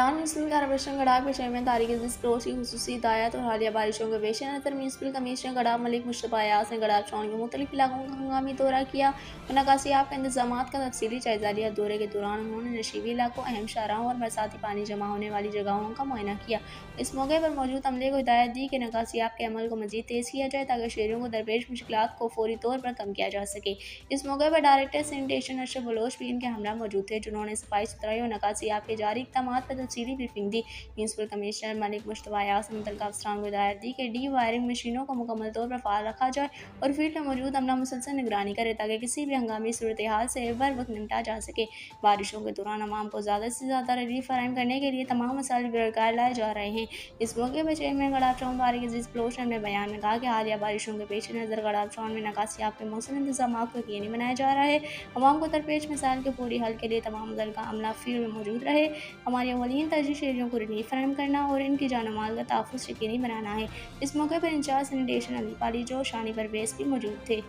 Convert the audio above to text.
Town municipal corporation Gadakh के chairman Tariq अजीज close की खुसूसी हिदायत और हालिया बारिशों के पेश नज़र म्यूनसिपल कमिश्नर गडाख मलिक मुश्तबा अयाज ने गडाख टाउन के मुख्तलिफ इलाकों का हंगामी दौरा किया और निकासियाब के इंतजाम का तफसीली जायजा लिया। दौरे के दौरान उन्होंने नशीबी इलाकों, अहम शाहराहों और बरसाती पानी जमा होने वाली जगहों का मुआयना किया। इस मौके पर मौजूद अमले को हिदायत दी कि निकासियाब के अमल को मजीद तेज़ किया जाए ताकि शहरियों को दरपेश मुश्किलात को फौरी तौर पर कम किया जा सके। इस मौके पर डायरेक्टर सैनिटेशन अशरफ बलोच भी इनके हमरा मौजूद थे, जिन्होंने सफाई सुथराई और निकासियाब के जारी इक़दाम पर तफसीली ब्रीफिंग दी। म्यूनसिपल कमिश्नर मलिक मुश्तबा अयाज ने मुतल्लिक़ अफसरान को हिदायत दी कि डी वायरिंग मशीनों को मुकम्मल तौर पर फ़ाल रखा जाए और फील्ड में मौजूद अमला मुसलसल निगरानी करे ताकि किसी भी हंगामी सूरत हाल से बर वक्त निपटा जा सके। बारिशों के दौरान आवाम को ज़्यादा से ज़्यादा रिलीफ फराहम करने के लिए तमाम मसाइल बरकरार लाए जा रहे हैं। इस मौके पर चेयरमैन गडाख टाउन तारिक अजीज क्लोज ने अपने बयान में कहा कि हालिया बारिशों के पेश नज़र गडाख टाउन में निकासियाब के मौसम इंतजाम को यकीनी बनाया जा रहा है। आवाम को दरपेश मसाइल के फौरी हल के लिए तमाम मुतल्लिक़ा अमला फील्ड में मौजूद रहे। हमारी अवलीन तरजीह शहरियों को रिलीफ फराहम करना और इनकी जान और माल का तहफ़्फ़ुज़ यकीनी बनाना है। इस मौके पर इंचार्ज सैनिटेशन अली पाली जो शानी परवेज़ भी मौजूद थे।